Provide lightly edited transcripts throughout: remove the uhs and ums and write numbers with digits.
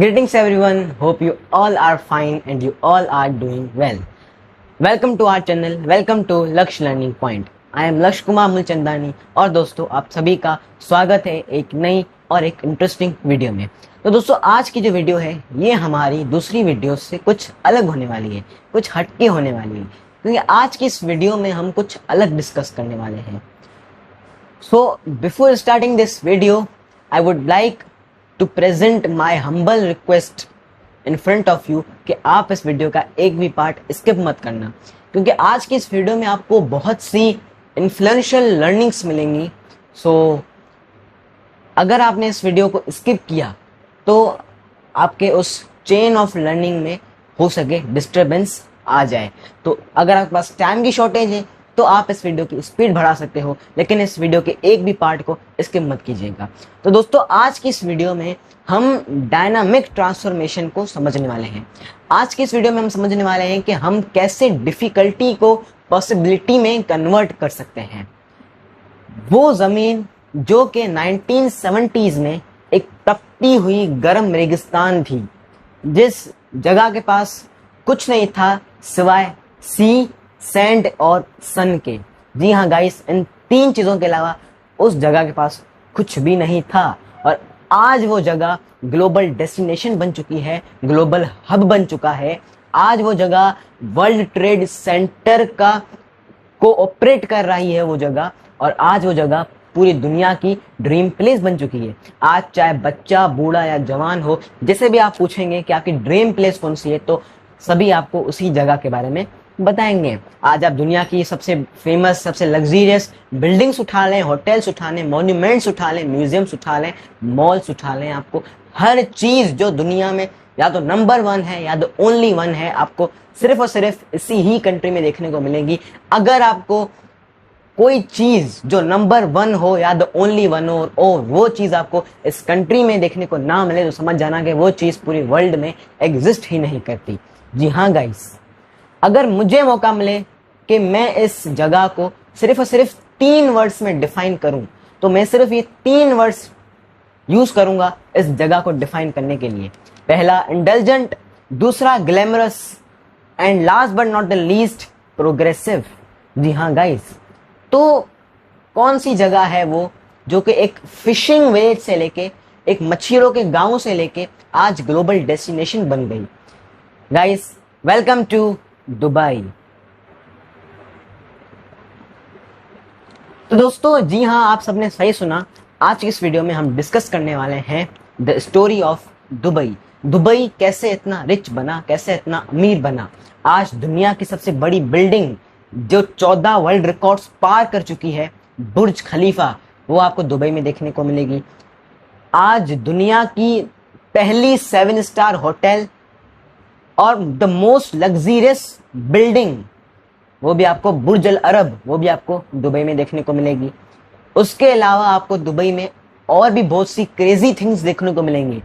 Greetings everyone, hope you all are fine and you all are doing well. Welcome to our channel, welcome to Laksh Learning Point. I am लक्ष्य कुमार मूलचंदानी और दोस्तों आप सभी का स्वागत है एक नई और एक इंटरेस्टिंग वीडियो में। तो दोस्तों आज की जो वीडियो है ये हमारी दूसरी वीडियो से कुछ अलग होने वाली है, कुछ हटके होने वाली है, क्योंकि आज की इस वीडियो में हम कुछ अलग डिस्कस करने वाले हैं। So before starting this video, I would like to present my humble request in front of you कि आप इस वीडियो का एक भी पार्ट स्किप मत करना, क्योंकि आज की इस वीडियो में आपको बहुत सी इन्फ्लुएंशियल लर्निंग्स मिलेंगी। सो अगर आपने इस वीडियो को स्किप किया तो आपके उस चेन ऑफ लर्निंग में हो सके डिस्टर्बेंस आ जाए। तो अगर आपके पास टाइम की शॉर्टेज है तो आप इस वीडियो की स्पीड बढ़ा सकते हो, लेकिन इस वीडियो के एक भी पार्ट को स्किप मत कीजिएगा। तो दोस्तों आज की इस वीडियो में हम डायनामिक ट्रांसफॉर्मेशन को समझने वाले हैं। आज की इस वीडियो में हम समझने वाले हैं कि हम कैसे डिफिकल्टी को पॉसिबिलिटी में कन्वर्ट कर सकते हैं। वो जमीन जो कि 1970s में एक तपती हुई गर्म रेगिस्तान थी, जिस जगह के पास कुछ नहीं था सिवाय सी, सैंड और सन के। जी हाँ गाइस, इन तीन चीजों के अलावा उस जगह के पास कुछ भी नहीं था, और आज वो जगह ग्लोबल डेस्टिनेशन बन चुकी है, ग्लोबल हब बन चुका है। आज वो जगह वर्ल्ड ट्रेड सेंटर का कोऑपरेट कर रही है वो जगह, और आज वो जगह पूरी दुनिया की ड्रीम प्लेस बन चुकी है। आज चाहे बच्चा, बूढ़ा या जवान हो, जैसे भी आप पूछेंगे कि आपकी ड्रीम प्लेस कौन सी है, तो सभी आपको उसी जगह के बारे में बताएंगे। आज आप दुनिया की सबसे फेमस, सबसे लग्जरियस बिल्डिंग्स उठा लें, होटल्स उठा लें, मॉन्यूमेंट्स उठा लें, म्यूजियम्स उठा लें, मॉल्स उठा लें, आपको हर चीज जो दुनिया में या तो नंबर 1 है या तो ओनली 1 है, आपको सिर्फ और सिर्फ इसी ही कंट्री में देखने को मिलेगी। अगर आपको कोई चीज जो नंबर 1 हो या द ओनली 1 हो और वो चीज आपको इस कंट्री में देखने को ना मिले, तो समझ जाना कि वो चीज पूरी वर्ल्ड में एग्जिस्ट ही नहीं करती। जी हाँ गाइस, अगर मुझे मौका मिले कि मैं इस जगह को सिर्फ और सिर्फ 3 वर्ड्स में डिफाइन करूं, तो मैं सिर्फ ये 3 वर्ड्स यूज करूंगा इस जगह को डिफाइन करने के लिए। पहला इंडल्जेंट, दूसरा glamorous and last but not the least progressive. जी हाँ गाइस, तो कौन सी जगह है वो जो कि एक फिशिंग विलेज से लेके, एक मछलियों के गांव से लेके आज ग्लोबल डेस्टिनेशन बन गई। Guys, welcome to Dubai. तो दोस्तों जी हाँ, आप सबने सही सुना। आज की इस वीडियो में हम डिस्कस करने वाले हैं the story of Dubai. Dubai कैसे इतना रिच बना, कैसे इतना अमीर बना। आज दुनिया की सबसे बड़ी बिल्डिंग जो 14 वर्ल्ड रिकॉर्ड्स पार कर चुकी है, बुर्ज खलीफा, वो आपको दुबई में देखने को मिलेगी। आज दुनिया की पहली 7 स्टार होटल और द मोस्ट लग्जरियस बिल्डिंग, वो भी आपको बुर्ज अल अरब, वो भी आपको दुबई में देखने को मिलेगी। उसके अलावा आपको दुबई में और भी बहुत सी क्रेजी थिंग्स देखने को मिलेंगी।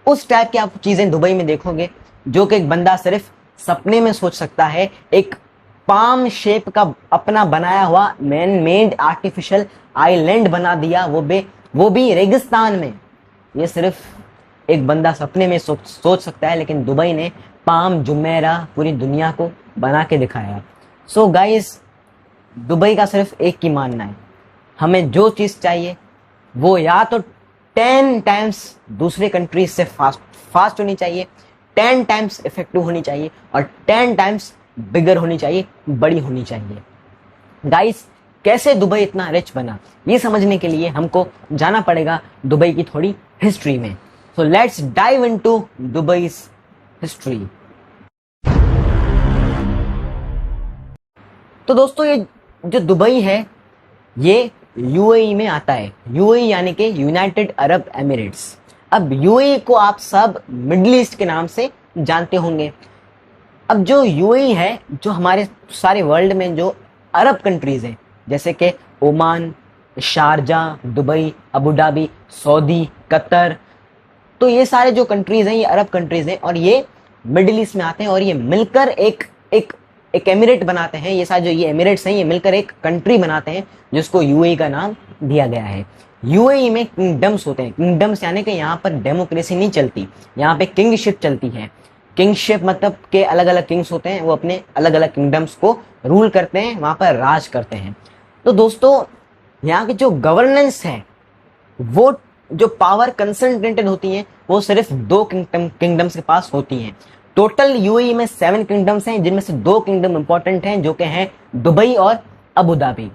उस टाइप की आप चीजें दुबई में देखोगे जो कि एक बंदा सिर्फ सपने में सोच सकता है। एक पाम शेप का अपना बनाया हुआ मैन मेड आर्टिफिशियल आइलैंड बना दिया, वो भी रेगिस्तान में। ये सिर्फ एक बंदा सपने में सोच सकता है, लेकिन दुबई ने पाम जुमेरा पूरी दुनिया को बना के दिखाया। सो गाइस, दुबई का सिर्फ एक ही मानना है, हमें जो चीज चाहिए वो या तो 10 टाइम्स दूसरे कंट्रीज से फास्ट होनी चाहिए, 10 टाइम्स इफेक्टिव होनी चाहिए, और 10 टाइम्स बिगर होनी चाहिए, बड़ी होनी चाहिए। गाइस, कैसे दुबई इतना रिच बना, ये समझने के लिए हमको जाना पड़ेगा दुबई की थोड़ी हिस्ट्री में। So let's dive into Dubai's history. तो दोस्तों ये जो दुबई है ये यूएई में आता है। यूएई यानी कि यूनाइटेड अरब एमिरेट्स। अब यूएई को आप सब मिडिल ईस्ट के नाम से जानते होंगे। अब जो यूएई है, जो हमारे सारे वर्ल्ड में जो अरब कंट्रीज हैं, जैसे कि Oman, Sharjah, Dubai, Abu Dhabi, Saudi, Qatar, तो ये सारे जो कंट्रीज हैं ये अरब कंट्रीज हैं और ये मिडिल ईस्ट में आते हैं, और ये मिलकर एक एमिरेट बनाते हैं। ये सारे जो ये एमिरेट्स हैं ये मिलकर एक कंट्री बनाते हैं जिसको यूएई का नाम दिया गया है। यूएई में किंगडम्स होते हैं। किंगडम्स यानी कि यहाँ पर डेमोक्रेसी नहीं चलती, यहाँ पे किंगशिप चलती है। किंगशिप मतलब के अलग अलग किंग्स होते हैं, वो अपने अलग अलग किंगडम्स को रूल करते हैं, वहां पर राज करते हैं। तो दोस्तों यहाँ की जो गवर्नेंस है, वो जो पावर कंसंट्रेटेड होती है वो सिर्फ 2 किंगडम्स के पास होती हैं। टोटल यूएई में 7 किंगडम्स हैं, जिनमें से 2 किंगडम इंपॉर्टेंट हैं, जो कि हैं दुबई और अबू धाबी।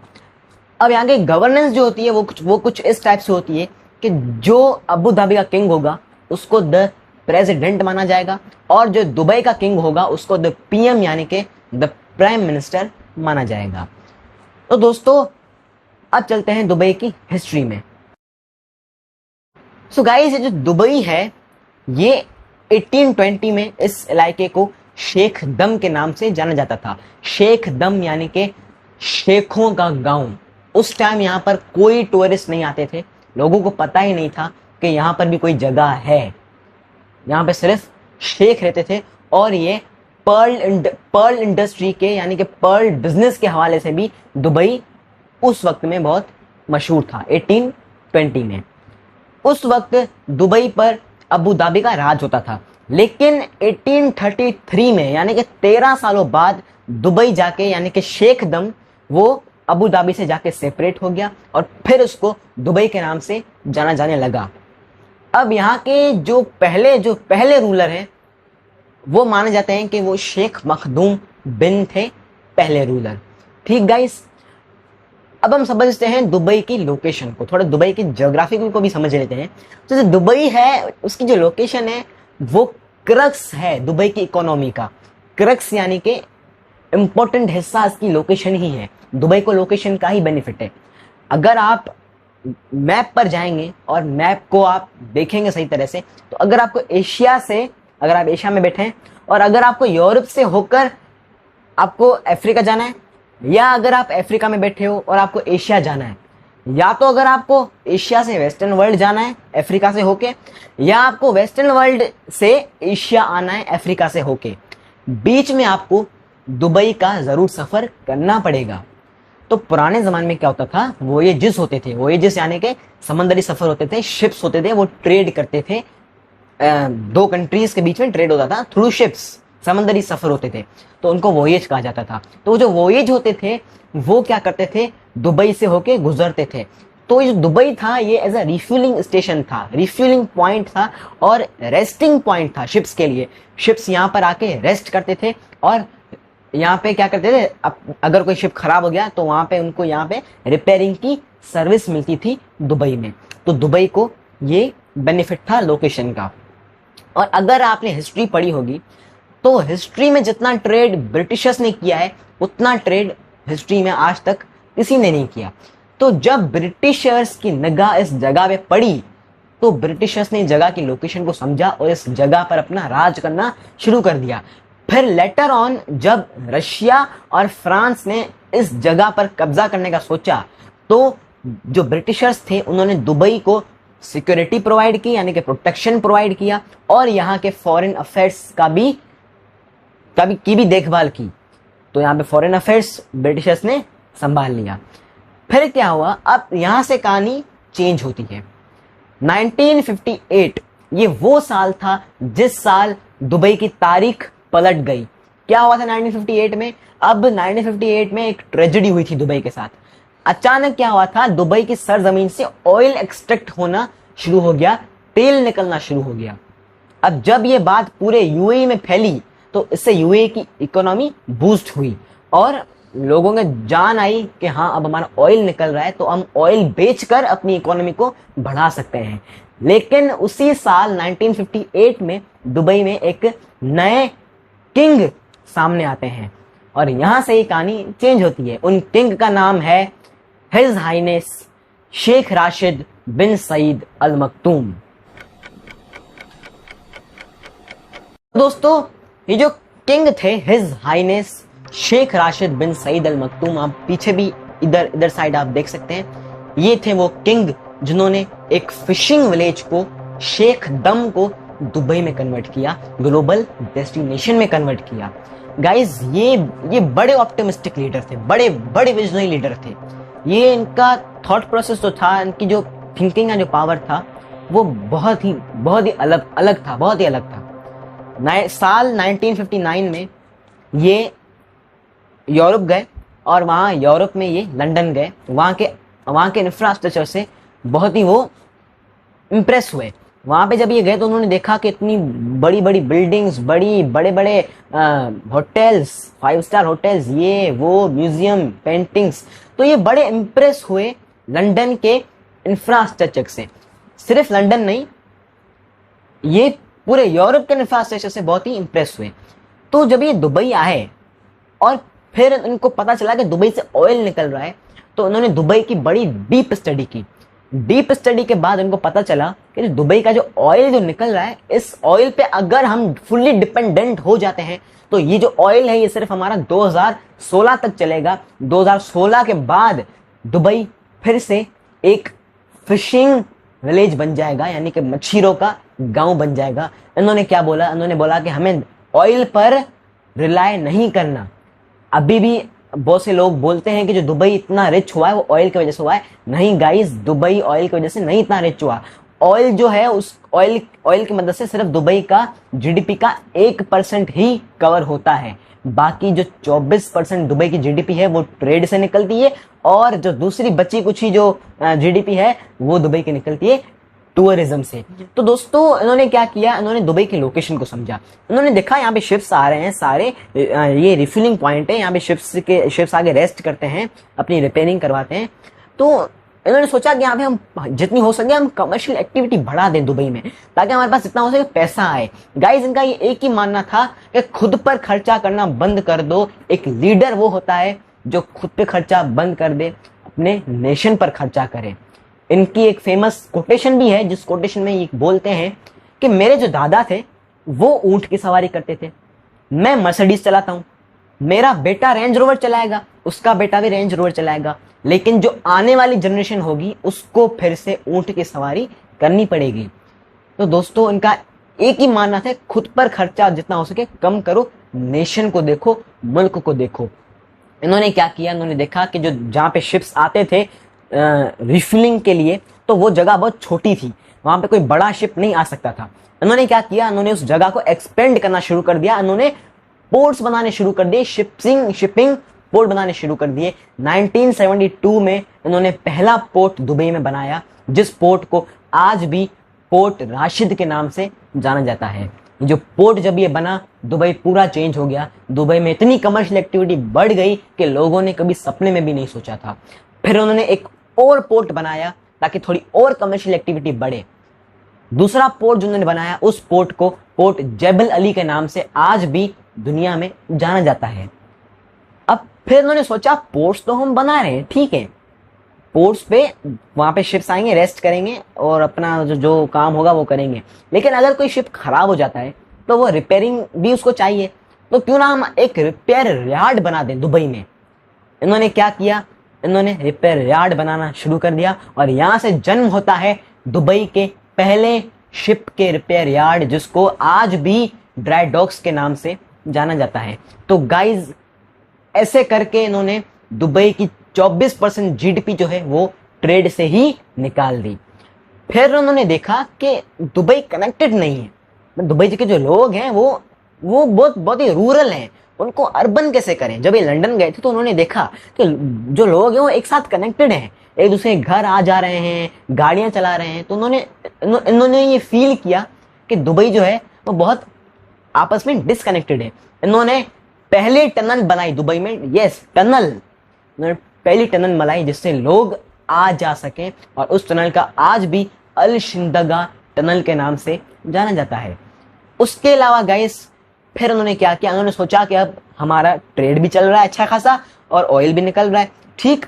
अब यहाँ की गवर्नेंस जो होती है वो कुछ इस टाइप से होती है कि जो अबू धाबी का किंग होगा उसको द प्रेसिडेंट माना जाएगा, और जो दुबई का किंग होगा उसको द पीएम यानी कि द प्राइम मिनिस्टर माना जाएगा। तो दोस्तों अब चलते हैं दुबई की हिस्ट्री में। सो गाइस, ये जो दुबई है ये 1820 में इस इलाके को शेख दम के नाम से जाना जाता था। शेख दम यानी कि शेखों का गांव। उस टाइम यहाँ पर कोई टूरिस्ट नहीं आते थे, लोगों को पता ही नहीं था कि यहाँ पर भी कोई जगह है। यहाँ पे सिर्फ शेख रहते थे, और ये पर्ल इंडस्ट्री के यानी कि पर्ल बिजनेस के हवाले से भी दुबई उस वक्त में बहुत मशहूर था। 1820 में उस वक्त दुबई पर अबू धाबी का राज होता था, लेकिन 1833 में यानी कि 13 सालों बाद दुबई जाके यानी कि शेख दम वो अबू धाबी से जाके सेपरेट हो गया, और फिर उसको दुबई के नाम से जाना जाने लगा। अब यहाँ के जो पहले रूलर हैं वो माने जाते हैं कि वो शेख मखदूम बिन थे, पहले रूलर। ठीक गाइस, अब हम समझते हैं दुबई की लोकेशन को, थोड़ा दुबई की ज्योग्राफी को भी समझ लेते हैं। तो जो दुबई है उसकी जो लोकेशन है वो क्रक्स है दुबई की इकोनॉमी का। क्रक्स यानी कि इंपॉर्टेंट हिस्सा इसकी लोकेशन ही है। दुबई को लोकेशन का ही बेनिफिट है। अगर आप मैप पर जाएंगे और मैप को आप देखेंगे सही तरह से, तो अगर आप एशिया में बैठे हैं और अगर आपको यूरोप से होकर आपको अफ्रीका जाना है, या अगर आप अफ्रीका में बैठे हो और आपको एशिया जाना है, या तो अगर आपको एशिया से वेस्टर्न वर्ल्ड जाना है अफ्रीका से होके, या आपको वेस्टर्न वर्ल्ड से एशिया आना है अफ्रीका से होके, बीच में आपको दुबई का जरूर सफर करना पड़ेगा। तो पुराने जमाने में क्या होता था, वोयेजेस होते थे। वोयेजेस यानी कि समंदरी सफर होते थे, शिप्स होते थे, वो ट्रेड करते थे। 2 कंट्रीज के बीच में ट्रेड होता था थ्रू शिप्स, समंदरी सफर होते थे, तो उनको वोयेज कहा जाता था। तो जो वोयेज होते थे वो क्या करते थे, दुबई से होके गुजरते थे। तो ये जो दुबई था ये एज अ रिफ्यूलिंग स्टेशन था, रिफ्यूलिंग पॉइंट था और रेस्टिंग पॉइंट था शिप्स के लिए। शिप्स यहाँ पर आके रेस्ट करते थे, और यहाँ पे क्या करते थे, अगर कोई शिप खराब हो गया तो वहां पे उनको यहाँ पे रिपेयरिंग की सर्विस मिलती थी दुबई में। तो दुबई को ये बेनिफिट था लोकेशन का। और अगर आपने हिस्ट्री पढ़ी होगी तो हिस्ट्री में जितना ट्रेड ब्रिटिशर्स ने किया है उतना ट्रेड हिस्ट्री में आज तक किसी ने नहीं किया। तो जब ब्रिटिशर्स की निगाह इस जगह पे पड़ी तो ब्रिटिशर्स ने जगह की लोकेशन को समझा और इस जगह पर अपना राज करना शुरू कर दिया। फिर लेटर ऑन जब रशिया और फ्रांस ने इस जगह पर कब्जा करने का सोचा, तो जो ब्रिटिशर्स थे उन्होंने दुबई को सिक्योरिटी प्रोवाइड की यानी कि प्रोटेक्शन प्रोवाइड किया, और यहाँ के फॉरेन अफेयर्स की भी देखभाल की। तो यहाँ पे फॉरेन अफेयर्स ब्रिटिशर्स ने संभाल लिया। फिर क्या हुआ, अब यहां से कहानी चेंज होती है। 1958 ये वो साल था जिस साल दुबई की तारीख पलट गई। क्या हुआ था 1958 में? अब 1958 में एक ट्रेजेडी हुई थी दुबई के साथ। अचानक क्या हुआ था, दुबई की सरजमीन से ऑयल एक्सट्रैक्ट होना शुरू हो गया, तेल निकलना शुरू हो गया। अब जब ये बात पूरे यूएई में फैली तो इससे यूएई की इकोनॉमी बूस्ट हुई और लोगों में जान आई कि हाँ अब हमारा ऑयल निकल रहा है तो हम ऑयल बेचकर अपनी इकोनॉमी को बढ़ा सकते हैं। लेकिन उसी साल 1958 में दुबई में एक नए किंग सामने आते हैं और यहां से ही कहानी चेंज होती है। उन किंग का नाम है his Highness Sheikh Rashid bin Saeed Al Makhdoom. दोस्तों ये जो किंग थे his Highness Sheikh Rashid bin Saeed Al Makhdoom, आप पीछे भी इधर साइड आप देख सकते हैं, ये थे वो किंग जिन्होंने एक फिशिंग विलेज को, शेख दम को दुबई में कन्वर्ट किया, ग्लोबल डेस्टिनेशन में कन्वर्ट किया। गाइस ये बड़े ऑप्टिमिस्टिक लीडर थे, बड़े विजनरी लीडर थे। ये इनका थॉट प्रोसेस जो था, इनकी जो थिंकिंग का जो पावर था वो बहुत ही अलग था, बहुत ही अलग था। साल 1959 में ये यूरोप गए और वहाँ यूरोप में ये लंदन गए। वहाँ के इंफ्रास्ट्रक्चर से बहुत ही वो इम्प्रेस हुए। वहाँ पे जब ये गए तो उन्होंने देखा कि इतनी बड़ी बड़ी बिल्डिंग्स, बड़े बड़े होटल्स, 5 स्टार होटल्स, ये वो म्यूजियम, पेंटिंग्स। तो ये बड़े इम्प्रेस हुए लंदन के इंफ्रास्ट्रक्चर से। सिर्फ लंदन नहीं, ये पूरे यूरोप के इंफ्रास्ट्रक्चर से बहुत ही इम्प्रेस हुए। तो जब ये दुबई आए और फिर इनको पता चला कि दुबई से ऑयल निकल रहा है, तो उन्होंने दुबई की बड़ी डीप स्टडी की। डीप स्टडी के बाद उनको पता चला कि दुबई का जो ऑयल जो निकल रहा है, इस ऑयल पे अगर हम फुल्ली डिपेंडेंट हो जाते हैं तो ये जो ऑयल है ये सिर्फ हमारा 2016 तक चलेगा। 2016 के बाद दुबई फिर से एक फिशिंग विलेज बन जाएगा, यानी कि मछलियों का गांव बन जाएगा। इन्होंने क्या बोला? इन्होंने बोला कि हमें ऑयल पर रिलाय नहीं करना। अभी भी बहुत से लोग बोलते हैं कि जो दुबई इतना रिच हुआ है वो ऑयल की वजह से हुआ है। नहीं गाइस, दुबई ऑयल की वजह से नहीं इतना रिच हुआ। ऑयल जो है, उस ऑयल की मदद से सिर्फ दुबई का जीडीपी का 1% ही कवर होता है। बाकी जो 24% दुबई की जीडीपी है वो ट्रेड से निकलती है, और जो दूसरी बची कुछ ही जो जीडीपी है वो दुबई की निकलती है टूरिज्म से। तो दोस्तों इन्होंने क्या किया? इन्होंने दुबई की लोकेशन को समझा। इन्होंने देखा यहाँ पे शिप्स आ रहे हैं सारे, ये रिफिलिंग पॉइंट है, यहाँ पे शिप्स आगे रेस्ट करते हैं, अपनी रिपेयरिंग करवाते हैं। तो इन्होंने सोचा कि यहाँ पे हम जितनी हो सके हम कमर्शियल एक्टिविटी बढ़ा दें दुबई में, ताकि हमारे पास जितना हो सके पैसा आए। गाइस, इनका ये एक ही मानना था कि खुद पर खर्चा करना बंद कर दो। एक लीडर वो होता है जो खुद पे खर्चा बंद कर दे, अपने नेशन पर खर्चा करे। इनकी एक फेमस कोटेशन भी है, जिस कोटेशन में ये बोलते हैं कि मेरे जो दादा थे वो ऊंट की सवारी करते थे, मैं मर्सिडीज चलाता हूं, मेरा बेटा रेंज रोवर चलाएगा, उसका बेटा भी रेंज रोवर चलाएगा, लेकिन जो आने वाली जनरेशन होगी उसको फिर से ऊंट की सवारी करनी पड़ेगी। तो दोस्तों इनका एक ही मानना था, खुद पर खर्चा जितना हो सके कम करो, नेशन को देखो, मुल्क को देखो। इन्होंने क्या किया? इन्होंने देखा कि जो जहाँ पे शिप्स आते थे रिफिलिंग के लिए, तो वो जगह बहुत छोटी थी, वहां पे कोई बड़ा शिप नहीं आ सकता था। इन्होंने क्या किया? इन्होंने उस जगह को एक्सपेंड करना शुरू कर दिया। इन्होंने पोर्ट्स बनाने शुरू कर दिए, शिपिंग पोर्ट बनाने शुरू कर दिए। 1972 में इन्होंने पहला पोर्ट दुबई में बनाया, जिस पोर्ट को आज भी पोर्ट राशिद के नाम से जाना जाता है। जो पोर्ट जब ये बना, दुबई पूरा चेंज हो गया। दुबई में इतनी कमर्शियल एक्टिविटी बढ़ गई कि लोगों ने कभी सपने में भी नहीं सोचा था। फिर उन्होंने एक और पोर्ट बनाया ताकि थोड़ी और कमर्शियल एक्टिविटी बढ़े। दूसरा पोर्ट जो उन्होंने बनाया, उस पोर्ट को पोर्ट जेबल अली के नाम से आज भी दुनिया में जाना जाता है। अब फिर उन्होंने सोचा पोर्ट्स तो हम बना रहे हैं, ठीक है, पोर्ट्स पे वहां पे शिप्स आएंगे, रेस्ट करेंगे और अपना जो काम होगा वो करेंगे, लेकिन अगर कोई शिप खराब हो जाता है तो वो रिपेयरिंग भी उसको चाहिए। तो क्यों ना हम एक रिपेयर यार्ड बना दें दुबई में। इन्होंने क्या किया? इन्होंने रिपेयर यार्ड बनाना शुरू कर दिया, और यहां से जन्म होता है दुबई के पहले शिप के रिपेयर यार्ड, जिसको आज भी ड्राई डॉक्स के नाम से जाना जाता है। तो गाइज, ऐसे करके इन्होंने दुबई की 24% जीडीपी जो है वो ट्रेड से ही निकाल दी। फिर उन्होंने देखा कि दुबई कनेक्टेड नहीं है। दुबई के जो लोग हैं वो बहुत ही रूरल हैं, उनको अर्बन कैसे करें। जब ये लंदन गए थे तो उन्होंने देखा कि जो लोग हैं वो एक साथ कनेक्टेड हैं, एक दूसरे के घर आ जा रहे हैं, गाड़ियां चला रहे हैं। तो इन्होंने ये फील किया कि दुबई जो है वो बहुत आपस में डिसकनेक्टेड है। इन्होंने पहले टनल बनाई दुबई में, यस टनल, इन्होंने पहली टनल बनाई जिससे लोग आ जा सकें, और उस टनल का आज भी अल शिंदगा टनल के नाम से जाना जाता है। उसके अलावा गाइस, फिर उन्होंने क्या किया? उन्होंने सोचा कि अब हमारा ट्रेड भी चल रहा है अच्छा खासा और ऑयल भी निकल रहा है, ठीक,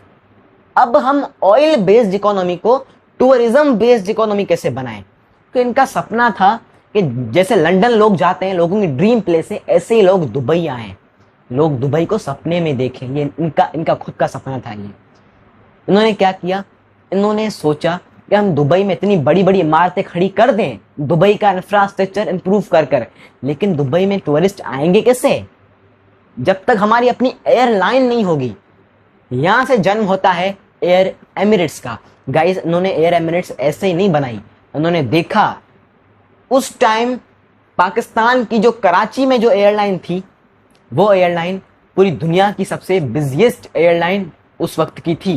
अब हम ऑयल बेस्ड इकोनॉमी को टूरिज्म बेस्ड इकोनॉमी कैसे बनाएं। तो इनका सपना था कि जैसे लंदन लोग जाते हैं, लोगों की ड्रीम प्लेस है, ऐसे ही लोग दुबई आए, लोग दुबई को सपने में देखें। ये इनका खुद का सपना था। ये इन्होंने क्या किया? इन्होंने सोचा कि हम दुबई में इतनी बड़ी बड़ी इमारतें खड़ी कर दें, दुबई का इंफ्रास्ट्रक्चर इंप्रूव कर, लेकिन दुबई में टूरिस्ट आएंगे कैसे जब तक हमारी अपनी एयरलाइन नहीं होगी। यहां से जन्म होता है एयर एमिरेट्स का। गाइस इन्होंने एयर एमिरेट्स ऐसे ही नहीं बनाई, इन्होंने देखा उस टाइम पाकिस्तान की जो कराची में जो एयरलाइन थी, वो एयरलाइन पूरी दुनिया की सबसे बिजिएस्ट एयरलाइन उस वक्त की थी।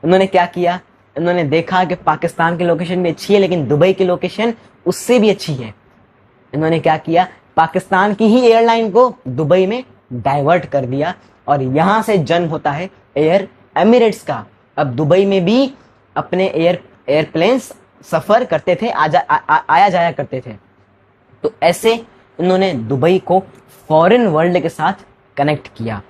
इन्होंने क्या किया, इन्होंने देखा कि पाकिस्तान की लोकेशन भी अच्छी है लेकिन दुबई की लोकेशन उससे भी अच्छी है। इन्होंने क्या किया, पाकिस्तान की ही एयरलाइन को दुबई में डाइवर्ट कर दिया और यहां से जन्म होता है एयर एमिरेट्स का। अब दुबई में भी अपने एयरप्लेन्स सफर करते थे, आया जाया करते थे। तो ऐसे इन्होंने दुबई को फॉरेन वर्ल्ड के साथ कनेक्ट किया।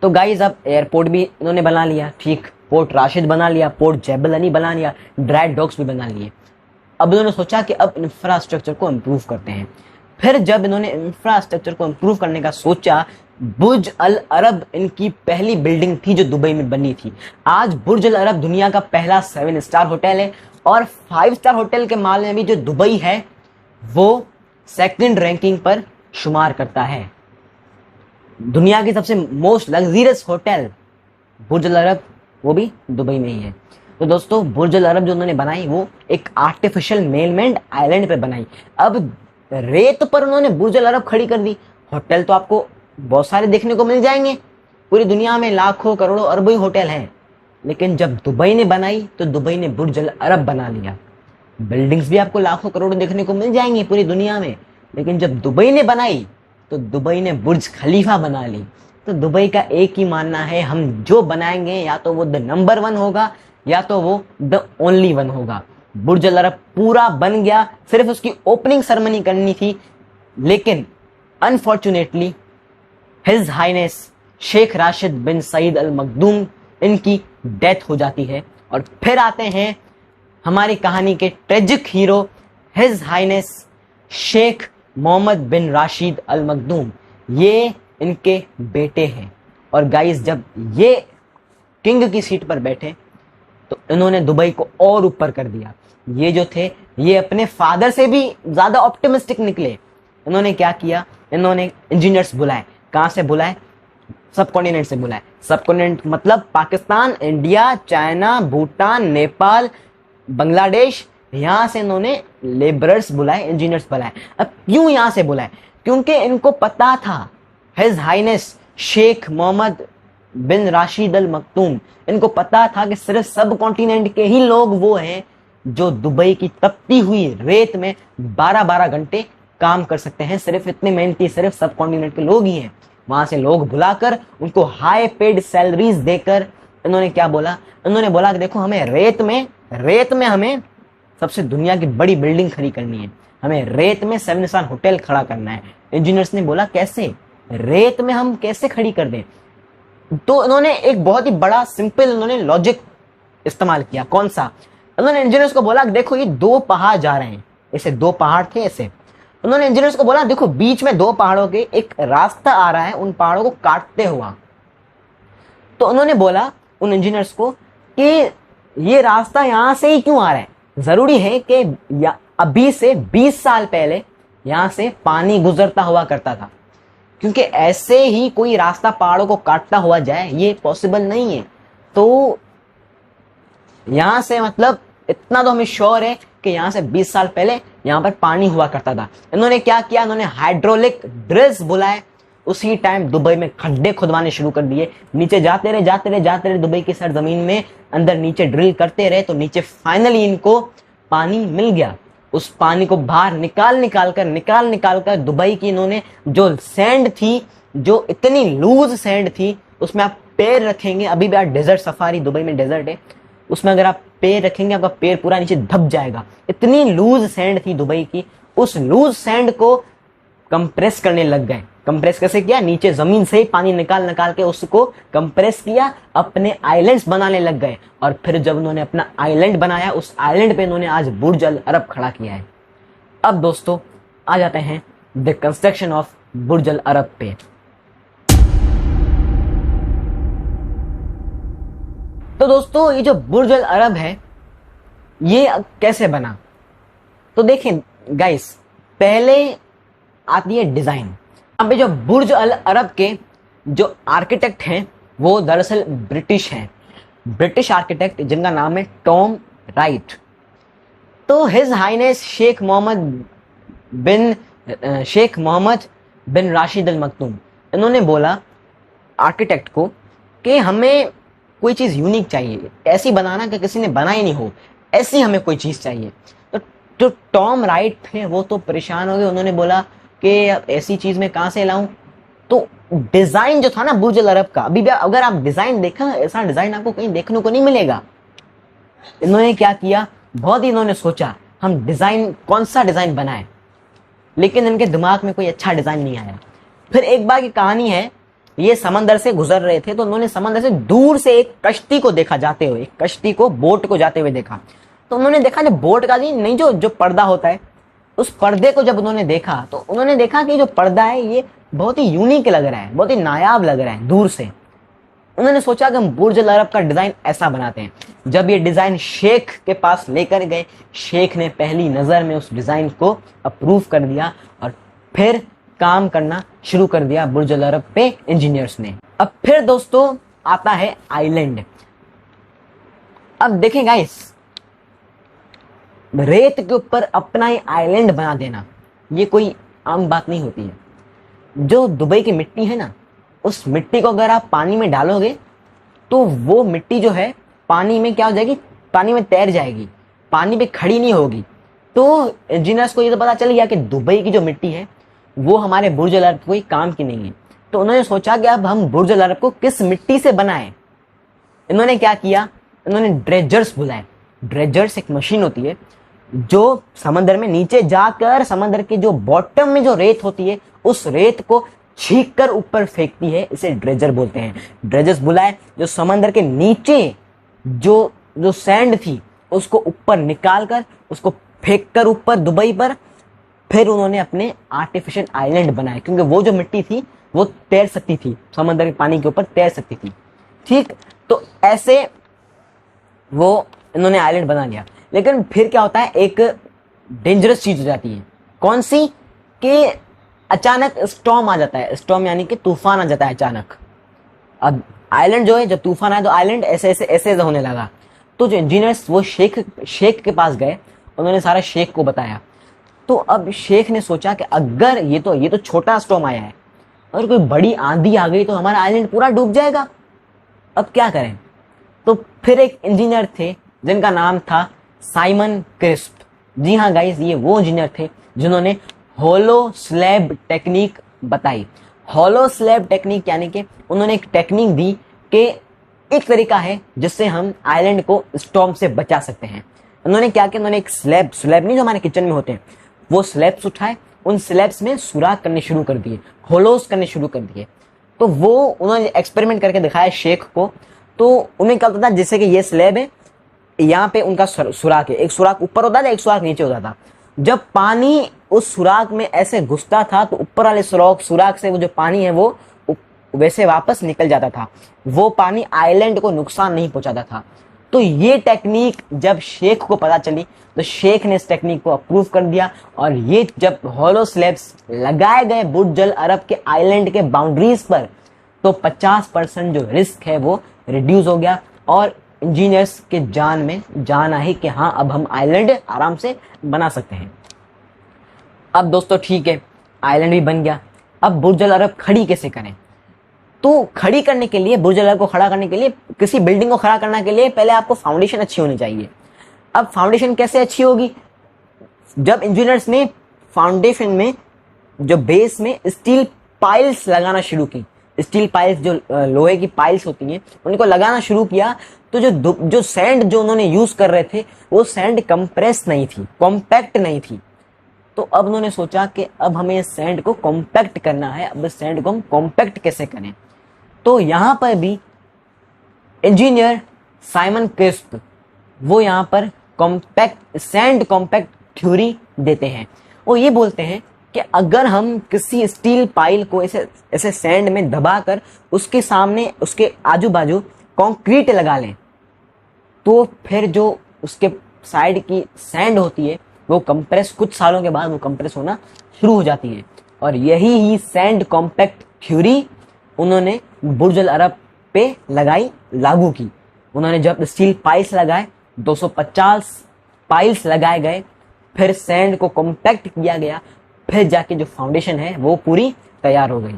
तो गाइज अब एयरपोर्ट भी इन्होंने बना लिया, ठीक, पोर्ट राशिद बना लिया, पोर्ट जैबल अली बना लिया, ड्राई डॉक्स भी बना लिए। अब इन्होंने सोचा कि अब इंफ्रास्ट्रक्चर को इम्प्रूव करते हैं। फिर जब इन्होंने इंफ्रास्ट्रक्चर को इम्प्रूव करने का सोचा, बुर्ज अल अरब इनकी पहली बिल्डिंग थी जो दुबई में बनी थी। आज बुर्ज अल अरब दुनिया का पहला 7 स्टार होटल है और 5 स्टार होटल के मामले में भी जो दुबई है वो सेकंड रैंकिंग पर शुमार करता है। दुनिया की सबसे मोस्ट लग्जरियस होटल बुर्ज अल अरब वो भी दुबई में ही है। तो दोस्तों बुर्ज अल अरब जो उन्होंने बनाई वो एक आर्टिफिशियल मेनमेड आइलैंड पे बनाई। अब रेत पर उन्होंने बुर्ज अल अरब खड़ी कर दी। होटल तो आपको बहुत सारे देखने को मिल जाएंगे, पूरी दुनिया में लाखों करोड़ों अरबों होटल हैं, लेकिन जब दुबई ने बनाई तो दुबई ने बुर्ज अल अरब बना लिया। बिल्डिंग्स भी आपको लाखों करोड़ों देखने को मिल जाएंगी पूरी दुनिया में, लेकिन जब दुबई ने बनाई तो दुबई ने बुर्ज खलीफा बना ली। तो दुबई का एक ही मानना है, हम जो बनाएंगे या तो वो द नंबर 1 होगा या तो वो द ओनली 1 होगा। बुर्ज अल अरब पूरा बन गया, सिर्फ उसकी ओपनिंग सेरेमनी करनी थी, लेकिन unfortunately His Highness Sheikh Rashid bin Saeed Al Maktoum इनकी डेथ हो जाती है। और फिर आते हैं हमारी कहानी के tragic hero His Highness Sheikh Mohammed bin Rashid Al Maktoum. ये इनके बेटे हैं। और गाइस जब ये किंग की सीट पर बैठे तो इन्होंने दुबई को और ऊपर कर दिया। ये जो थे ये अपने फादर से भी ज्यादा ऑप्टिमिस्टिक निकले। इन्होंने क्या किया, इन्होंने इंजीनियर्स बुलाए। कहां से बुलाए, सब कॉन्टिनेंट से बुलाए। सब कॉन्टिनेंट मतलब पाकिस्तान, इंडिया, चाइना, भूटान, नेपाल, बांग्लादेश, यहां से इन्होंने लेबरर्स बुलाए, इंजीनियर्स बुलाए। अब क्यों यहां से बुलाए, क्योंकि इनको पता था his Highness Sheikh Mohammed bin Rashid Al Makhdoom, इनको पता था कि सिर्फ सब कॉन्टिनेंट के ही लोग वो हैं जो दुबई की तपती हुई रेत में 12-12 घंटे काम कर सकते हैं। सिर्फ इतने मेहनती सिर्फ सब कॉन्टिनेंट के लोग ही हैं। वहां से लोग बुलाकर उनको हाई पेड सैलरीज देकर इन्होंने क्या बोला, इन्होंने बोला कि देखो हमें रेत में हमें सबसे दुनिया की बड़ी बिल्डिंग खड़ी करनी है, हमें रेत में 7 स्टार होटल खड़ा करना है। इंजीनियर्स ने बोला कैसे, रेत में हम कैसे खड़ी कर दें। तो इन्होंने एक बहुत ही बड़ा सिंपल इन्होंने लॉजिक इस्तेमाल किया। कौन सा, उन्होंने इंजीनियर्स को बोला देखो ये 2 पहाड़ जा रहे हैं, ऐसे 2 पहाड़ थे ऐसे। उन्होंने इंजीनियर्स को बोला देखो बीच में 2 पहाड़ों के एक रास्ता आ रहा है उन पहाड़ों को काटते हुआ। तो उन्होंने बोला उन इंजीनियर्स को कि ये रास्ता यहां से ही क्यों आ रहा है, जरूरी है कि अभी से 20 साल पहले यहां से पानी गुजरता हुआ करता था, क्योंकि ऐसे ही कोई रास्ता पहाड़ों को काटता हुआ जाए ये पॉसिबल नहीं है। तो यहां से मतलब इतना तो हमें श्योर है कि यहां से 20 साल पहले यहां पर पानी हुआ करता था। इन्होंने क्या किया, इन्होंने हाइड्रोलिक ड्रिल्स बुलाए, उसी टाइम दुबई में खड्डे खुदवाने शुरू कर दिए। नीचे जाते रहे दुबई की सरजमीन में, अंदर नीचे ड्रिल करते रहे तो नीचे फाइनली इनको पानी मिल गया। उस पानी को बाहर निकाल कर दुबई की इन्होंने जो सैंड थी, जो इतनी लूज सैंड थी, उसमें आप पैर रखेंगे, अभी भी आप डेजर्ट सफारी दुबई में डेजर्ट है, उसमें अगर आप पैर रखेंगे आपका पैर पूरा नीचे दब जाएगा। इतनी लूज सैंड थी दुबई की। उस लूज सैंड को कंप्रेस करने लग गए। कंप्रेस कैसे किया, नीचे जमीन से ही पानी निकाल के उसको कंप्रेस किया, अपने आइलैंड्स बनाने लग गए। और फिर जब उन्होंने अपना आइलैंड बनाया, उस आइलैंड पे इन्होंने आज बुर्ज अल अरब खड़ा किया है। अब दोस्तों आ जाते हैं द कंस्ट्रक्शन ऑफ बुर्ज अल अरब पे। तो दोस्तों ये जो बुर्ज अल अरब है ये कैसे बना, तो देखें गाइस, पहले आती है डिजाइन। यहाँ पे जो बुर्ज अल अरब के जो आर्किटेक्ट हैं वो दरअसल ब्रिटिश हैं। ब्रिटिश आर्किटेक्ट जिनका नाम है टॉम राइट। तो his Highness Sheikh Mohammed bin Rashid Al Makhdoom, इन्होंने बोला आर्किटेक्ट को कि हमें कोई चीज़ यूनिक चाहिए, ऐसी बनाना कि किसी ने बनाई नहीं हो, ऐसी हमें कोई चीज़ चाहिए। तो जो टॉम राइट थे वो तो परेशान हो गए, उन्होंने बोला कि ऐसी चीज़ मैं कहाँ से लाऊं। तो डिज़ाइन जो था ना बुर्ज अल अरब का, अभी भी अगर आप डिज़ाइन देखा, ऐसा डिज़ाइन आपको कहीं देखने को नहीं मिलेगा। इन्होंने क्या किया, बहुत ही इन्होंने सोचा हम डिज़ाइन, कौन सा डिज़ाइन बनाएं, लेकिन इनके दिमाग में कोई अच्छा डिज़ाइन नहीं आया। फिर एक बार की कहानी है, ये समंदर से गुजर रहे थे, तो उन्होंने समंदर से दूर से एक कश्ती को देखा जाते हुए, एक कश्ती को, बोट को जाते हुए देखा। तो उन्होंने देखा जब बोट का नहीं जो पर्दा होता है, उस पर्दे को जब उन्होंने देखा तो उन्होंने देखा कि जो पर्दा है ये बहुत ही यूनिक लग रहा है, बहुत ही नायाब लग रहा है दूर से। उन्होंने सोचा कि हम बुर्ज अल अरब का डिजाइन ऐसा बनाते हैं। जब ये डिजाइन शेख के पास लेकर गए, शेख ने पहली नजर में उस डिजाइन को अप्रूव कर दिया और फिर काम करना शुरू कर दिया बुर्ज अल अरब पे इंजीनियर्स ने। अब फिर दोस्तों आता है आइलैंड। अब देखें गाइस, रेत के ऊपर अपना ही आइलैंड बना देना ये कोई आम बात नहीं होती है। जो दुबई की मिट्टी है ना, उस मिट्टी को अगर आप पानी में डालोगे तो वो मिट्टी जो है पानी में क्या हो जाएगी, पानी में तैर जाएगी, पानी पे खड़ी नहीं होगी। तो इंजीनियर्स को ये तो पता चल गया कि दुबई की जो मिट्टी है वो हमारे बुर्ज अल अरब कोई काम की नहीं है। तो उन्होंने सोचा कि अब हम बुर्ज अल अरब को किस मिट्टी से बनाएं। इन्होंने क्या किया, इन्होंने ड्रेजर्स बुलाए। ड्रेजर्स एक मशीन होती है जो समंदर में नीचे जाकर समंदर के जो बॉटम में जो रेत होती है उस रेत को छीक कर ऊपर फेंकती है, इसे ड्रेजर बोलते हैं। ड्रेजर्स बुलाए जो समंदर के नीचे जो सैंड थी उसको ऊपर निकाल कर उसको फेंक कर ऊपर दुबई पर, फिर उन्होंने अपने आर्टिफिशियल आइलैंड बनाए, क्योंकि वो जो मिट्टी थी वो तैर सकती थी, समंदर के पानी के ऊपर तैर सकती थी। ठीक, तो ऐसे वो इन्होंने आइलैंड बना लिया। लेकिन फिर क्या होता है, एक डेंजरस चीज हो जाती है। कौन सी? कि अचानक स्टॉर्म आ जाता है। स्टॉर्म यानी कि तूफान आ जाता है अचानक। अब आइलैंड जो है, जब तूफान आया तो आइलैंड ऐसे होने लगा। तो जो इंजीनियर्स वो शेख के पास गए, उन्होंने सारा शेख को बताया। तो अब शेख ने सोचा कि अगर ये तो छोटा स्टॉर्म आया है, अगर कोई बड़ी आंधी आ गई तो हमारा आइलैंड पूरा डूब जाएगा, अब क्या करें। तो फिर एक इंजीनियर थे जिनका नाम था साइमन क्रिस्प। जी हाँ गाइस, ये वो इंजीनियर थे जिन्होंने होलो स्लैब टेक्निक बताई। होलो स्लैब टेक्निक यानी कि उन्होंने एक टेक्निक दी कि एक तरीका है जिससे हम आइलैंड को स्टॉर्म से बचा सकते हैं। उन्होंने क्या किया, उन्होंने एक स्लैब नहीं जो हमारे किचन में होते हैं, वो स्लैब्स उठाए, उन स्लैब्स में सुराख करने शुरू कर दिए, होलोस करने शुरू कर दिए। तो वो उन्होंने एक्सपेरिमेंट करके दिखाया शेख को। तो उन्हें क्या होता था, जैसे कि ये स्लैब है, यहाँ पे उनका सुराख है, एक सुराख ऊपर होता था, एक सुराख नीचे होता था। जब पानी उस सुराख में ऐसे घुसता था तो ऊपर वाले सुराख से वो जो पानी है वो वैसे वापस निकल जाता था। वो पानी आइलैंड को नुकसान नहीं पहुंचाता था। तो ये टेक्निक जब शेख को पता चली तो शेख ने इस टेक्निक को अप्रूव कर दिया, और ये जब होलो स्लैब्स लगाए गए बुर्ज अल अरब के आइलैंड के बाउंड्रीज पर, तो 50% जो रिस्क है वो रिड्यूस हो गया, और इंजीनियर्स के जान में जान आई कि हाँ अब हम आइलैंड आराम से बना सकते हैं। अब दोस्तों ठीक है, आइलैंड भी बन गया। अब बुर्ज अल अरब खड़ी कैसे करें? तो खड़ी करने के लिए, बुर्ज अल अरब को खड़ा करने के लिए, किसी बिल्डिंग को खड़ा करने के लिए पहले आपको फाउंडेशन अच्छी होनी चाहिए। अब फाउंडेशन कैसे अच्छी होगी? जब इंजीनियर्स ने फाउंडेशन में जो बेस में स्टील पाइल्स लगाना शुरू की, स्टील पाइल्स जो लोहे की पाइल्स होती हैं उनको लगाना शुरू किया, तो जो सैंड जो उन्होंने यूज कर रहे थे वो सैंड कंप्रेस नहीं थी, कॉम्पैक्ट नहीं थी। तो अब उन्होंने सोचा कि अब हमें इस सैंड को कॉम्पैक्ट करना है, अब इस सैंड को हम कॉम्पैक्ट कैसे करें। तो यहां पर भी इंजीनियर साइमन क्रिस्प वो यहां पर सैंड कॉम्पैक्ट थ्योरी देते हैं। वो ये बोलते हैं कि अगर हम किसी स्टील पाइल को ऐसे सैंड में दबाकर उसके सामने, उसके आजू बाजू कंक्रीट लगा लें, तो फिर जो उसके साइड की सैंड होती है वो कंप्रेस, कुछ सालों के बाद वो कंप्रेस होना शुरू हो जाती है। और यही ही सैंड कॉम्पैक्ट थ्योरी उन्होंने बुर्ज अल अरब पे लागू की। उन्होंने जब स्टील पाइल्स लगाए 250 पाइल्स लगाए गए, फिर सैंड को कॉम्पैक्ट किया गया, फिर जाके जो फाउंडेशन है वो पूरी तैयार हो गई।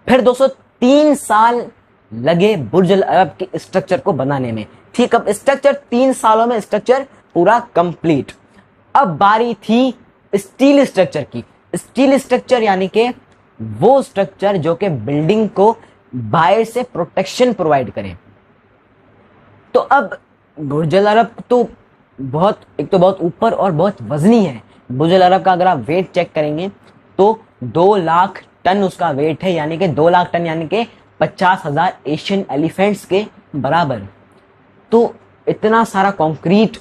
फिर 203 साल लगे बुर्ज अल अरब के स्ट्रक्चर को बनाने में। ठीक, अब स्ट्रक्चर 3 सालों में स्ट्रक्चर पूरा कंप्लीट। अब बारी थी स्टील स्ट्रक्चर की। स्टील स्ट्रक्चर यानी कि वो स्ट्रक्चर जो कि बिल्डिंग को बाहर से प्रोटेक्शन प्रोवाइड करे। तो अब बुर्ज अल अरब तो एक तो बहुत ऊपर और बहुत वजनी है। बुर्ज अल अरब का अगर आप वेट चेक करेंगे तो 2 लाख टन उसका वेट है, यानी कि 2 लाख टन यानी कि 50,000 एशियन एलिफेंट्स के बराबर। तो इतना सारा कंक्रीट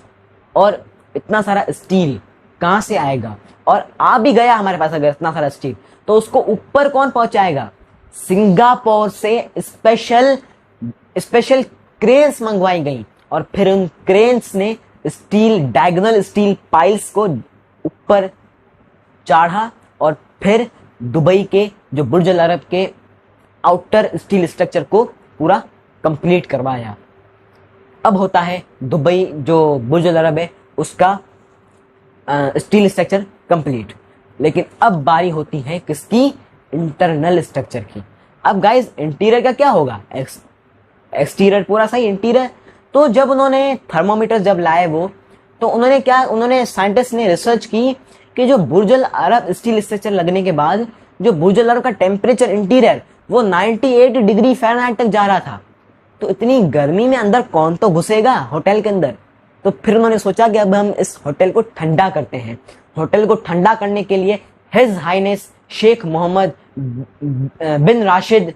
और इतना सारा स्टील कहां से आएगा? और आ भी गया हमारे पास अगर इतना सारा स्टील, तो उसको ऊपर कौन पहुंचाएगा? सिंगापुर से स्पेशल क्रेन्स मंगवाई गई और फिर उन क्रेन्स ने डायगोनल स्टील पाइल्स को ऊपर चढ़ा और फिर दुबई के जो बुर्ज अल अरब के आउटर स्टील स्ट्रक्चर को पूरा कंप्लीट करवाया। अब होता है दुबई जो बुर्ज अल अरब है उसका स्टील स्ट्रक्चर कंप्लीट। लेकिन अब बारी होती है किसकी? इंटरनल स्ट्रक्चर की। अब गाइस इंटीरियर का क्या होगा? एक्सटीरियर पूरा सही, इंटीरियर तो जब उन्होंने थर्मोमीटर जब लाए वो, तो उन्होंने साइंटिस्ट ने रिसर्च की कि जो बुर्ज अल अरब स्टील स्ट्रक्चर लगने के बाद जो बुर्ज अल अरब का टेम्परेचर इंटीरियर वो 98 डिग्री फ़ारेनहाइट तक जा रहा था। तो इतनी गर्मी में अंदर कौन तो घुसेगा होटल के अंदर? तो फिर उन्होंने सोचा कि अब हम इस होटल को ठंडा करते हैं। होटल को ठंडा करने के लिए his Highness Sheikh Mohammed bin Rashid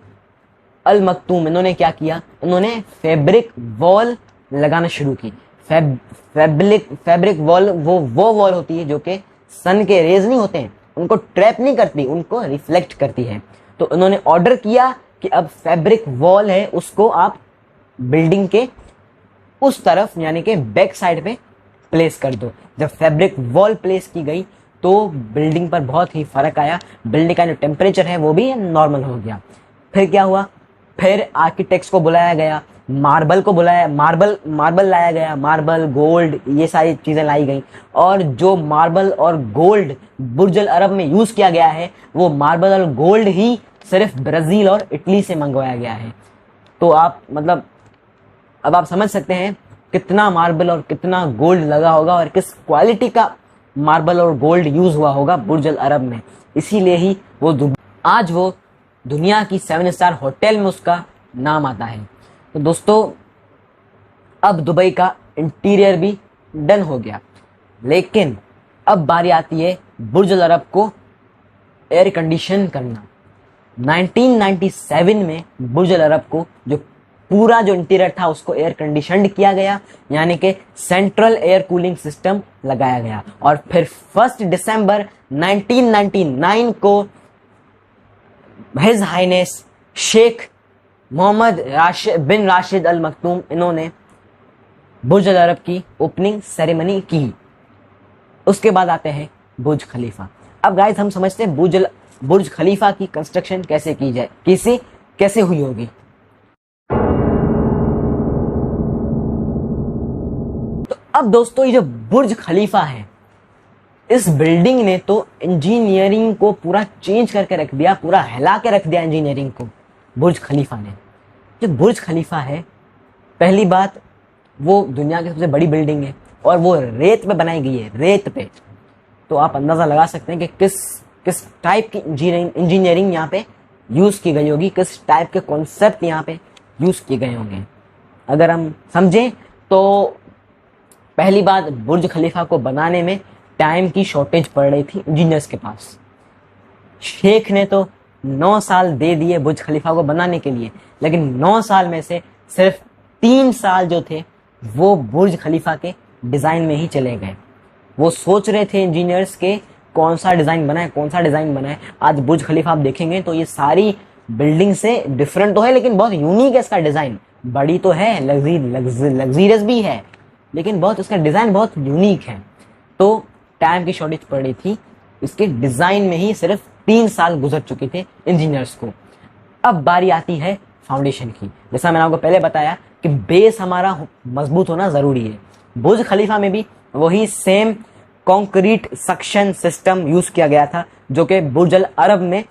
अल मकतूम इन्होंने क्या किया? इन्होंने फैब्रिक वॉल लगाना शुरू की। फैब्रिक वॉल वो वॉल होती है जो कि सन के रेज नहीं होते हैं उनको ट्रैप नहीं करती, उनको रिफ्लेक्ट करती है। तो इन्होंने ऑर्डर किया कि अब फैब्रिक वॉल है उसको आप बिल्डिंग के उस तरफ यानी कि बैक साइड पे प्लेस कर दो। जब फैब्रिक वॉल प्लेस की गई तो बिल्डिंग पर बहुत ही फर्क आया। बिल्डिंग का जो टेम्परेचर है वो भी नॉर्मल हो गया। फिर क्या हुआ? फिर आर्किटेक्ट्स को बुलाया गया, मार्बल लाया गया, मार्बल गोल्ड ये सारी चीजें लाई गई। और जो मार्बल और गोल्ड बुर्ज अल अरब में यूज किया गया है वो मार्बल और गोल्ड ही सिर्फ ब्राजील और इटली से मंगवाया गया है। तो अब आप समझ सकते हैं कितना मार्बल और कितना गोल्ड लगा होगा और किस क्वालिटी का मार्बल और गोल्ड यूज हुआ होगा बुर्ज अल अरब में। इसीलिए ही आज वो दुनिया की 7 स्टार होटल में उसका नाम आता है। तो दोस्तों अब दुबई का इंटीरियर भी डन हो गया, लेकिन अब बारी आती है बुर्ज अल अरब को एयर कंडीशन करना। 1997 में बुर्ज अल अरब को जो पूरा जो इंटीरियर था उसको एयर कंडीशनड किया गया, यानी कि सेंट्रल एयर कूलिंग सिस्टम लगाया गया। और फिर 1 दिसंबर 1999 को his Highness Sheikh Mohammed bin Rashid अल मकतूम इन्होंने बुर्ज अल अरब की ओपनिंग सेरेमनी की। उसके बाद आते हैं बुर्ज खलीफा। अब गाइस हम समझते हैं बुर्ज खलीफा की कंस्ट्रक्शन कैसे की जाए, कैसे हुई होगी। तो अब दोस्तों ये जो बुर्ज खलीफा है इस बिल्डिंग ने तो इंजीनियरिंग को पूरा चेंज करके रख दिया, पूरा हिला के रख दिया इंजीनियरिंग को बुर्ज खलीफा ने। जो बुर्ज खलीफा है पहली बात वो दुनिया की सबसे बड़ी बिल्डिंग है और वो रेत पे बनाई गई है, रेत पे। तो आप अंदाजा लगा सकते हैं कि किस टाइप की इंजीनियरिंग यहाँ पे यूज की गई होगी, किस टाइप के कॉन्सेप्ट यहाँ पे यूज किए गए होंगे। अगर हम समझें तो पहली बात बुर्ज खलीफा को बनाने में टाइम की शॉर्टेज पड़ रही थी इंजीनियर्स के पास। शेख ने तो 9 साल दे दिए बुर्ज खलीफा को बनाने के लिए, लेकिन 9 साल में से सिर्फ 3 साल जो थे वो बुर्ज खलीफा के डिजाइन में ही चले गए। वो सोच रहे थे इंजीनियर्स के कौन सा डिजाइन बनाए। आज बुर्ज खलीफा आप देखेंगे तो ये सारी बिल्डिंग से डिफरेंट तो है लेकिन बहुत यूनिक है इसका डिजाइन। बड़ी तो है, लग्जरियस भी है, लेकिन बहुत इसका डिजाइन बहुत यूनिक है। तो टाइम की शॉर्टेज पड़ रही थी, इसके डिजाइन में ही सिर्फ 3 साल गुजर चुके थे इंजीनियर्स को। अब बारी आती है फाउंडेशन की। जैसा मैंने आपको पहले बताया कि बेस हमारा मजबूत होना जरूरी है। बुर्ज खलीफा में भी वही same concrete suction system use किया गया था जो कि बुर्ज अल अरब में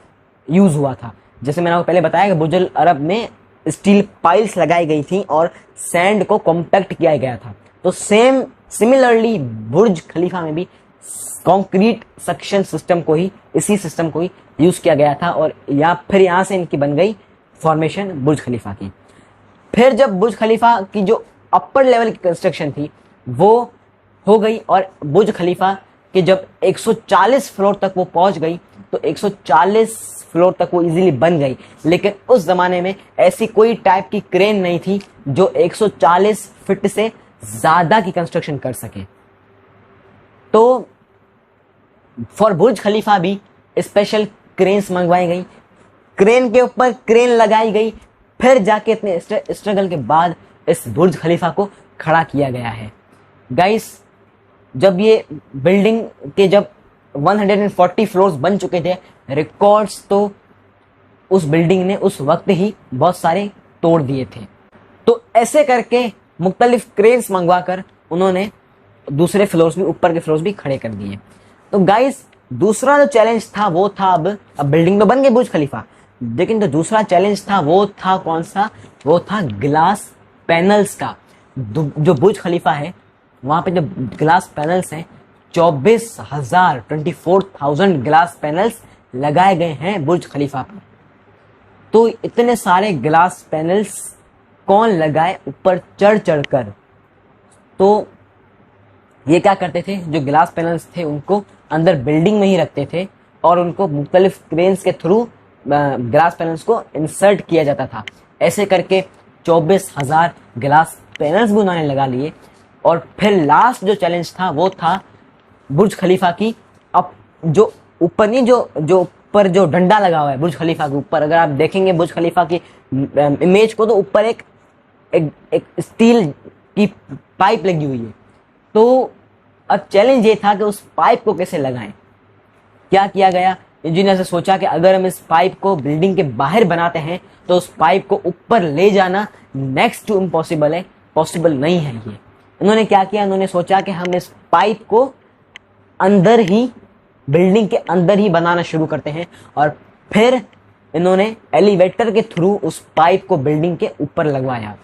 यूज हुआ था। जैसे मैंने आपको पहले बताया कि बुर्ज अल अरब में स्टील पाइल्स लगाई गई थी और सैंड को कॉम्पैक्ट किया गया था। तो सिमिलरली बुर्ज खलीफा में भी कंक्रीट सक्शन सिस्टम को ही, इसी सिस्टम को ही यूज किया गया था और फिर यहाँ से इनकी बन गई फॉर्मेशन बुर्ज खलीफा की। फिर जब बुर्ज खलीफा की जो अपर लेवल की कंस्ट्रक्शन थी वो हो गई और बुर्ज खलीफा के जब 140 फ्लोर तक वो पहुंच गई तो 140 फ्लोर तक वो इजीली बन गई। लेकिन उस जमाने में ऐसी कोई टाइप की क्रेन नहीं थी जो 140 फीट से ज्यादा की कंस्ट्रक्शन कर सके। तो फॉर बुर्ज खलीफा भी स्पेशल क्रेन्स मंगवाई गई, क्रेन के ऊपर क्रेन लगाई गई, फिर जाके इतने स्ट्रगल के बाद इस बुर्ज खलीफा को खड़ा किया गया है। गाइस, जब ये बिल्डिंग के जब 140 फ्लोर्स बन चुके थे, रिकॉर्ड्स तो उस बिल्डिंग ने उस वक्त ही बहुत सारे तोड़ दिए थे। तो ऐसे करके मुख्तलिफ क्रेन्स मंगवाकर उन्होंने दूसरे फ्लोर्स भी, ऊपर के फ्लोर्स भी खड़े कर दिए। तो गाइस, दूसरा जो चैलेंज था वो था, अब बिल्डिंग तो बन गई बुर्ज खलीफा, लेकिन जो दूसरा चैलेंज था वो था कौन सा? वो था ग्लास पैनल्स का। जो बुर्ज खलीफा है वहां पे जो ग्लास पैनल्स हैं 24,000 ग्लास पैनल्स लगाए गए हैं बुर्ज खलीफा पर। तो इतने सारे ग्लास पैनल्स कौन लगाए ऊपर चढ़ चढ़ कर? तो ये क्या करते थे, जो ग्लास पैनल्स थे उनको अंदर बिल्डिंग में ही रखते थे और उनको मुख्तलिफ क्रेन्स के थ्रू ग्लास पैनल्स को इंसर्ट किया जाता था। ऐसे करके 24,000 ग्लास पैनल्स भी उन्होंने लगा लिए। और फिर लास्ट जो चैलेंज था वो था बुर्ज खलीफा की, अब जो ऊपर नहीं, जो ऊपर जो डंडा लगा हुआ है बुर्ज खलीफा के ऊपर, अगर आप देखेंगे बुर्ज खलीफा की इमेज को तो ऊपर एक स्टील की पाइप लगी हुई है। तो अब चैलेंज ये था कि उस पाइप को कैसे लगाएं। क्या किया गया, इंजीनियर से सोचा कि अगर हम इस पाइप को बिल्डिंग के बाहर बनाते हैं तो उस पाइप को ऊपर ले जाना नेक्स्ट टू इम्पॉसिबल है, पॉसिबल नहीं है ये। इन्होंने क्या किया, इन्होंने सोचा कि हम इस पाइप को अंदर ही, बिल्डिंग के अंदर ही बनाना शुरू करते हैं और फिर इन्होंने एलिवेटर के थ्रू उस पाइप को बिल्डिंग के ऊपर लगवाया।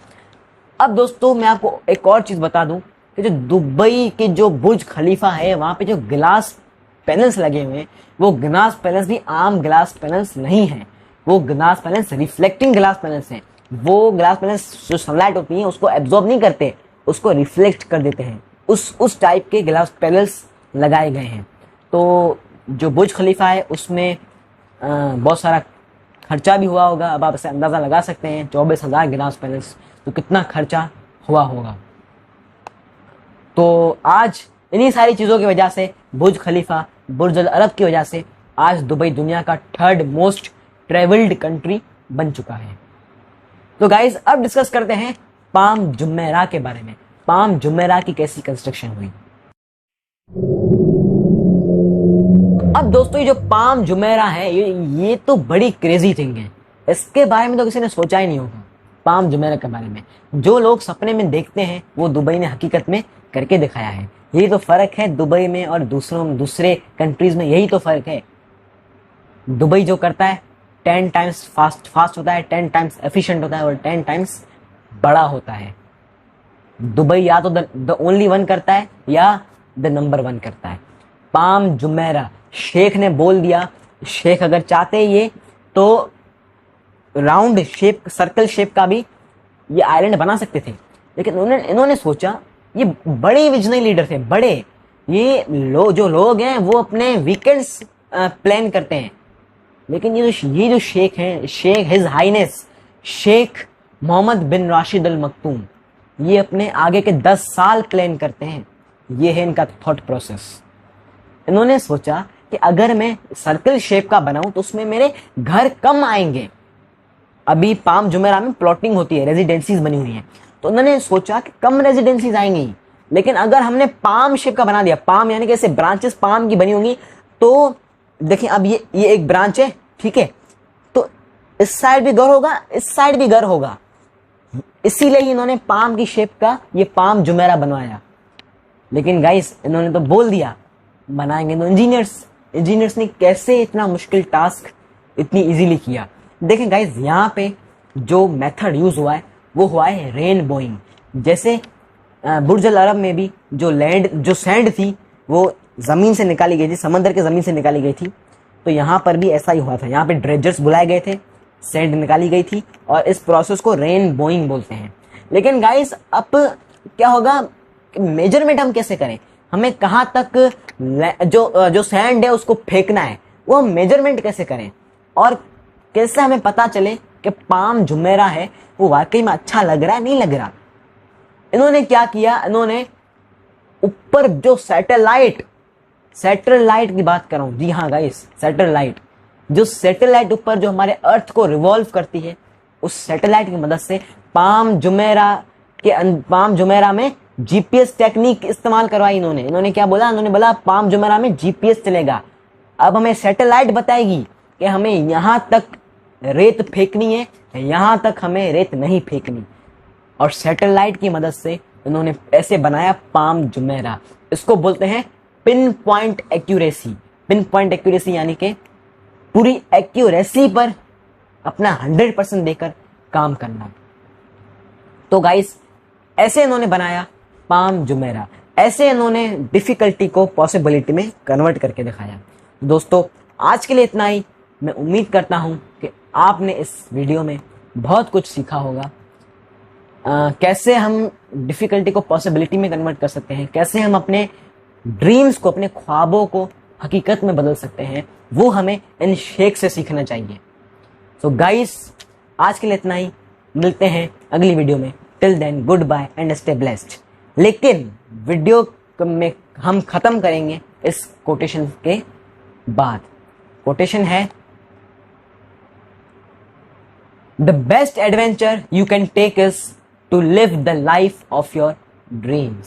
अब दोस्तों मैं आपको एक और चीज बता दूं कि जो दुबई के जो बुर्ज खलीफा है वहां पे जो ग्लास पैनल्स लगे हुए हैं वो ग्लास पैनल्स भी आम ग्लास पैनल्स नहीं है, वो glass panels reflecting glass panels हैं। वो ग्लास पैनल्स जो सनलाइट होती है उसको एब्जॉर्ब नहीं करते, उसको रिफ्लेक्ट कर देते हैं। उस टाइप के ग्लास पैनल्स लगाए गए हैं। तो जो बुर्ज खलीफा है उसमें बहुत सारा खर्चा भी हुआ होगा। अब आप इसे अंदाजा लगा सकते हैं, 24,000 ग्लास पैनल्स, तो कितना खर्चा हुआ होगा। तो आज इन्हीं सारी चीजों की वजह से बुर्ज खलीफा, बुर्ज अल अरब की वजह से आज दुबई दुनिया का 3rd मोस्ट ट्रेवल्ड कंट्री बन चुका है। तो गाइस, अब डिस्कस करते हैं पाम जुमेरा के बारे में। पाम जुमेरा की कैसी कंस्ट्रक्शन हुई। अब दोस्तों ये जो पाम जुमेरा है ये तो बड़ी क्रेजी थिंग है, इसके बारे में तो किसी ने सोचा ही नहीं होगा। पाम जुमेरा के बारे में जो लोग सपने में देखते हैं वो दुबई ने हकीकत में करके दिखाया है। यही तो फर्क है दुबई में और दूसरे कंट्रीज में, यही तो फर्क है। दुबई जो करता है 10 टाइम्स फास्ट होता है, 10 टाइम्स एफिशिएंट होता है और 10 टाइम्स बड़ा होता है। दुबई या तो द ओनली वन करता है या द नंबर 1 करता है। पाम जुमेरा, शेख ने बोल दिया, शेख अगर चाहते ये तो राउंड शेप, सर्कल शेप का भी ये आइलैंड बना सकते थे, लेकिन इन्होंने सोचा, ये बड़े विजनरी लीडर थे, बड़े, ये जो लोग हैं वो अपने वीकेंड्स प्लान करते हैं, लेकिन ये जो शेख हैं, Sheikh his Highness Sheikh Mohammed bin Rashid अल मक्तूम, ये अपने आगे के 10 साल प्लान करते हैं। ये है इनका थॉट प्रोसेस। इन्होंने सोचा कि अगर मैं सर्कल शेप का बनाऊं तो उसमें मेरे घर कम आएंगे। अभी पाम जुमेरा में प्लॉटिंग होती है, रेजिडेंसीज बनी हुई हैं, तो उन्होंने सोचा कि कम रेजिडेंसीज आएंगी, लेकिन अगर हमने पाम शेप का बना दिया, पाम यानी कि ऐसे ब्रांचेस पाम की बनी होंगी, तो देखिए अब ये एक ब्रांच है, ठीक है, तो इस साइड भी घर होगा, इस साइड भी घर होगा, इसीलिए इन्होंने पाम की शेप का ये पाम जुमेरा बनवाया। लेकिन गाइस इन्होंने तो बोल दिया बनाएंगे तो इंजीनियर्स ने कैसे इतना मुश्किल टास्क इतनी इजीली किया। देखें गाइस, यहाँ पे जो मेथड यूज हुआ है वो हुआ है रेन बोइंग। जैसे बुर्ज अल अरब में भी जो सैंड थी वो जमीन से निकाली गई थी, समंदर के जमीन से निकाली गई थी, तो यहाँ पर भी ऐसा ही हुआ था। यहाँ पे ड्रेजर्स बुलाए गए थे, सैंड निकाली गई थी और इस प्रोसेस को रेन बोइंग बोलते हैं। लेकिन गाइस अब क्या होगा, मेजरमेंट हम कैसे करें, हमें कहाँ तक जो सैंड है उसको फेंकना है, वो हम मेजरमेंट कैसे करें और कैसे हमें पता चले कि पाम जुमेरा है वो वाकई में अच्छा लग रहा है नहीं लग रहा। इन्होंने क्या किया, इन्होंने ऊपर जो सैटेलाइट की बात कर रहा हूं, जी हाँ गाइस, सैटेलाइट ऊपर जो हमारे अर्थ को रिवॉल्व करती है, उस सैटेलाइट की मदद से पाम जुमेरा में जीपीएस टेक्निक इस्तेमाल करवाई इन्होंने क्या बोला, इन्होंने बोला पाम जुमेरा में जीपीएस चलेगा। अब हमें सैटेलाइट बताएगी कि हमें यहां तक रेत फेंकनी है, यहां तक हमें रेत नहीं फेंकनी, और सैटेलाइट की मदद से इन्होंने ऐसे बनाया पाम जुमेरा। इसको बोलते हैं पिन पॉइंट एक्यूरेसी यानी कि पूरी एक्यूरेसी पर अपना 100% देकर काम करना। तो गाइस ऐसे इन्होंने बनाया पाम जुमेरा, ऐसे इन्होंने डिफिकल्टी को पॉसिबिलिटी में कन्वर्ट करके दिखाया। दोस्तों आज के लिए इतना ही। मैं उम्मीद करता हूं कि आपने इस वीडियो में बहुत कुछ सीखा होगा। कैसे हम डिफिकल्टी को पॉसिबिलिटी में कन्वर्ट कर सकते हैं, कैसे हम अपने ड्रीम्स को, अपने ख्वाबों को हकीकत में बदल सकते हैं, वो हमें इन शेख से सीखना चाहिए। सो गाइस आज के लिए इतना ही, मिलते हैं अगली वीडियो में। Till then good bye and stay blessed. लेकिन वीडियो में हम खत्म करेंगे इस कोटेशन के बाद। कोटेशन है, the best adventure you can take is to live the life of your dreams.